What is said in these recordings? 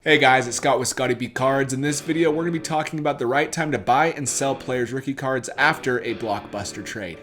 Hey guys, it's Scott with Scotty B Cards. In this video, we're going to be talking about the right time to buy and sell players' rookie cards after a Blockbuster trade.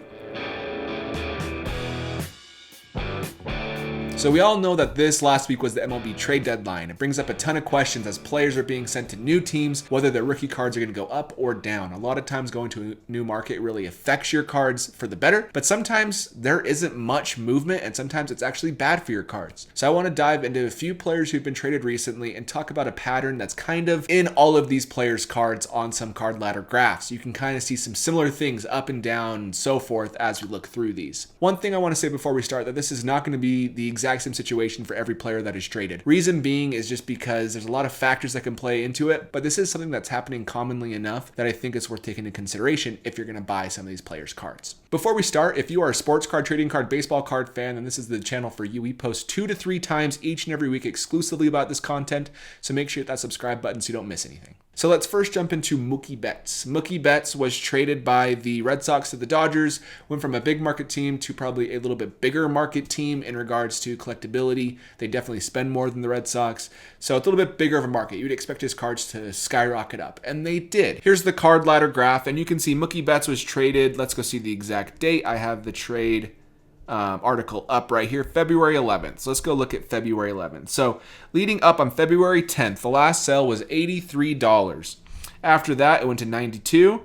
So we all know that this last week was the MLB trade deadline. It brings up a ton of questions as players are being sent to new teams, whether their rookie cards are going to go up or down. A lot of times going to a new market really affects your cards for the better, but sometimes there isn't much movement and sometimes it's actually bad for your cards. So I want to dive into a few players who've been traded recently and talk about a pattern that's kind of in all of these players' cards on some card ladder graphs. You can kind of see some similar things up and down and so forth as we look through these. One thing I want to say before we start, that this is not going to be the exact same situation for every player that is traded. Reason being is just because there's a lot of factors that can play into it, but this is something that's happening commonly enough that I think it's worth taking into consideration if you're going to buy some of these players' cards. Before we start, if you are a sports card, trading card, baseball card fan, then this is the channel for you. We post 2 to 3 times each and every week exclusively about this content, so make sure you hit that subscribe button so you don't miss anything. So let's first jump into Mookie Betts. Mookie Betts was traded by the Red Sox to the Dodgers, went from a big market team to probably a little bit bigger market team in regards to collectability. They definitely spend more than the Red Sox, so it's a little bit bigger of a market. You'd expect his cards to skyrocket up, and they did. Here's the card ladder graph, and you can see Mookie Betts was traded. Let's go see the exact date. I have the trade article up right here, February 11th. So let's go look at February 11th. So leading up on February 10th, the last sale was $83. After that, it went to $92,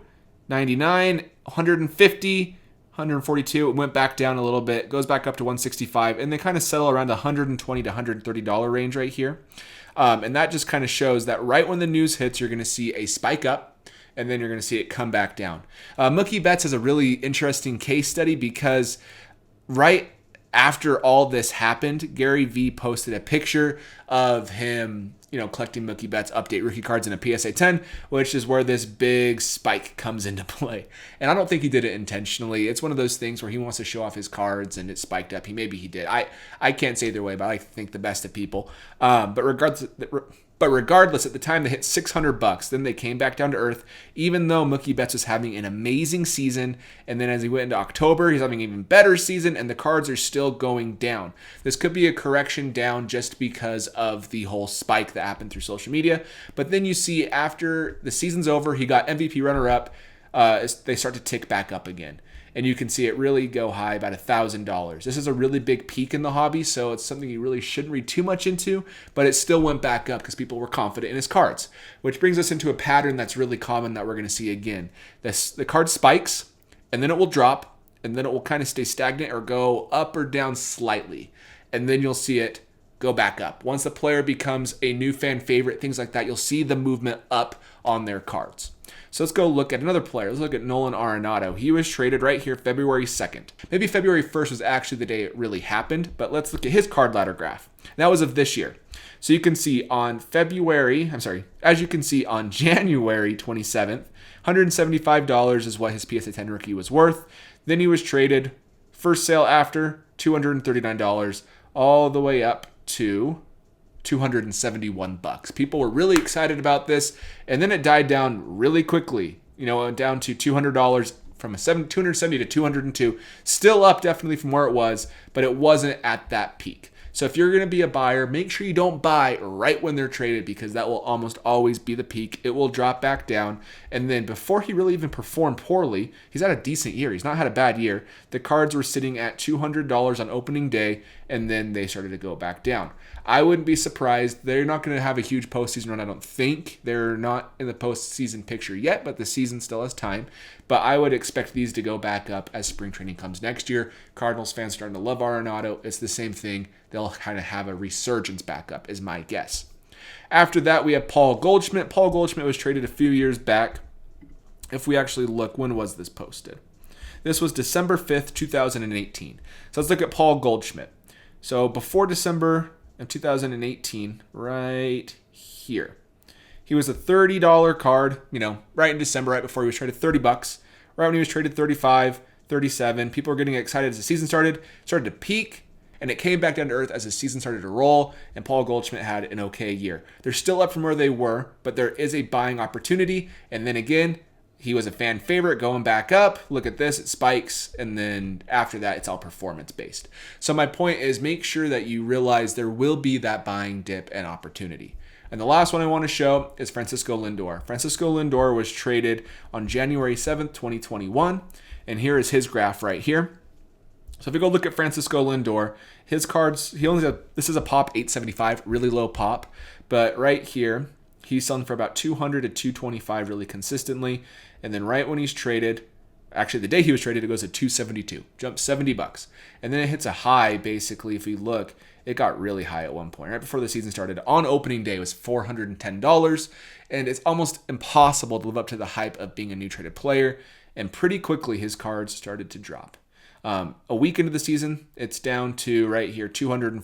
$99, $150, $142. It went back down a little bit, goes back up to $165, and they kind of settle around the $120 to $130 range right here. And that just kind of shows that right when the news hits, you're going to see a spike up, and then you're going to see it come back down. Mookie Betts is a really interesting case study because right after all this happened, Gary V posted a picture of him, collecting Mookie Betts update rookie cards in a PSA 10, which is where this big spike comes into play. And I don't think he did it intentionally. It's one of those things where he wants to show off his cards and it spiked up. Maybe he did. I can't say either way, but I like to think the best of people. But regardless, at the time they hit $600. Then they came back down to earth, even though Mookie Betts was having an amazing season. And then as he went into October, he's having an even better season, and the cards are still going down. This could be a correction down just because of the whole spike that happened through social media. But then you see after the season's over, he got MVP runner-up. They start to tick back up again. And you can see it really go high, about $1,000. This is a really big peak in the hobby, so it's something you really shouldn't read too much into, but it still went back up because people were confident in his cards, which brings us into a pattern that's really common that we're going to see again. The card spikes, and then it will drop, and then it will kind of stay stagnant or go up or down slightly, and then you'll see it go back up. Once the player becomes a new fan favorite, things like that, you'll see the movement up on their cards. So let's go look at another player. Let's look at Nolan Arenado. He was traded right here February 2nd. Maybe February 1st was actually the day it really happened, but let's look at his card ladder graph. That was of this year. So you can see on January 27th, $175 is what his PSA 10 rookie was worth. Then he was traded, first sale after, $239, all the way up to $271. People were really excited about this, and then it died down really quickly. Down to $200 from $270 to $202. Still up definitely from where it was, but it wasn't at that peak. So if you're going to be a buyer, make sure you don't buy right when they're traded because that will almost always be the peak. It will drop back down. And then before he really even performed poorly, he's had a decent year. He's not had a bad year. The cards were sitting at $200 on opening day, and then they started to go back down. I wouldn't be surprised. They're not going to have a huge postseason run, I don't think. They're not in the postseason picture yet, but the season still has time. But I would expect these to go back up as spring training comes next year. Cardinals fans starting to love Arenado. It's the same thing. They'll kind of have a resurgence back up, is my guess. After that, we have Paul Goldschmidt. Paul Goldschmidt was traded a few years back. If we actually look, when was this posted? This was December 5th, 2018. So let's look at Paul Goldschmidt. So before December of 2018, right here. He was a $30 card, right in December, right before he was traded, $30. Right when he was traded, $35, $37. People were getting excited as the season started to peak, and it came back down to earth as the season started to roll, and Paul Goldschmidt had an okay year. They're still up from where they were, but there is a buying opportunity, and then again, he was a fan favorite going back up. Look at this, it spikes, and then after that, it's all performance based. So my point is make sure that you realize there will be that buying dip and opportunity. And the last one I want to show is Francisco Lindor. Francisco Lindor was traded on January 7th, 2021. And here is his graph right here. So if you go look at Francisco Lindor, his cards, this is a pop 875, really low pop. But right here, he's selling for about 200 to 225 really consistently. And then right when he's traded, actually the day he was traded, it goes to 272, jumps $70. And then it hits a high, basically, if you look, it got really high at one point. Right before the season started, on opening day, it was $410. And it's almost impossible to live up to the hype of being a new traded player. And pretty quickly, his cards started to drop. A week into the season, it's down to right here, down to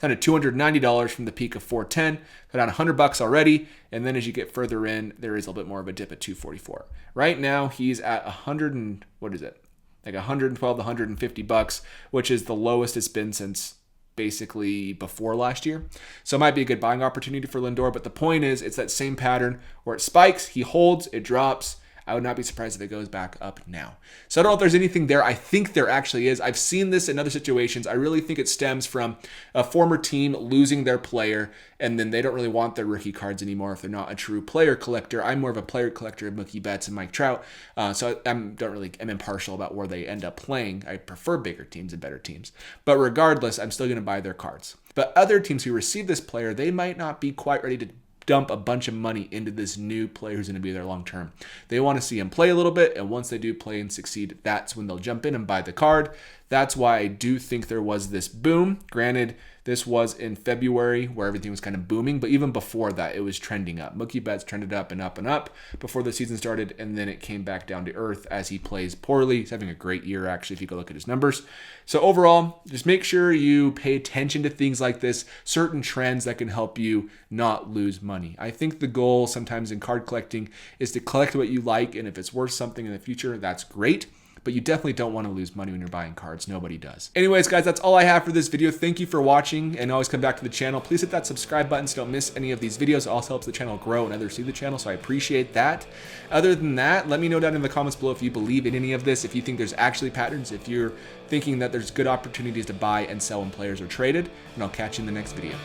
$290 from the peak of 410, so down $100 already. And then as you get further in, there is a little bit more of a dip at 244. Right now, he's at like 112 to $150, which is the lowest it's been since basically before last year. So it might be a good buying opportunity for Lindor. But the point is, it's that same pattern where it spikes, he holds, it drops. I would not be surprised if it goes back up now. So I don't know if there's anything there. I think there actually is. I've seen this in other situations. I really think it stems from a former team losing their player, and then they don't really want their rookie cards anymore if they're not a true player collector. I'm more of a player collector of Mookie Betts and Mike Trout, so I'm impartial about where they end up playing. I prefer bigger teams and better teams. But regardless, I'm still going to buy their cards. But other teams who receive this player, they might not be quite ready to dump a bunch of money into this new player who's going to be there long term. They want to see him play a little bit, and once they do play and succeed, that's when they'll jump in and buy the card. That's why I do think there was this boom. Granted, this was in February where everything was kind of booming, but even before that, it was trending up. Mookie Betts trended up and up and up before the season started, and then it came back down to earth as he plays poorly. He's having a great year, actually, if you go look at his numbers. So overall, just make sure you pay attention to things like this, certain trends that can help you not lose money. I think the goal sometimes in card collecting is to collect what you like, and if it's worth something in the future, that's great. But you definitely don't want to lose money when you're buying cards. Nobody does. Anyways, guys, that's all I have for this video. Thank you for watching, and always come back to the channel. Please hit that subscribe button so you don't miss any of these videos. It also helps the channel grow and others see the channel, so I appreciate that. Other than that, let me know down in the comments below if you believe in any of this, if you think there's actually patterns, if you're thinking that there's good opportunities to buy and sell when players are traded, and I'll catch you in the next video.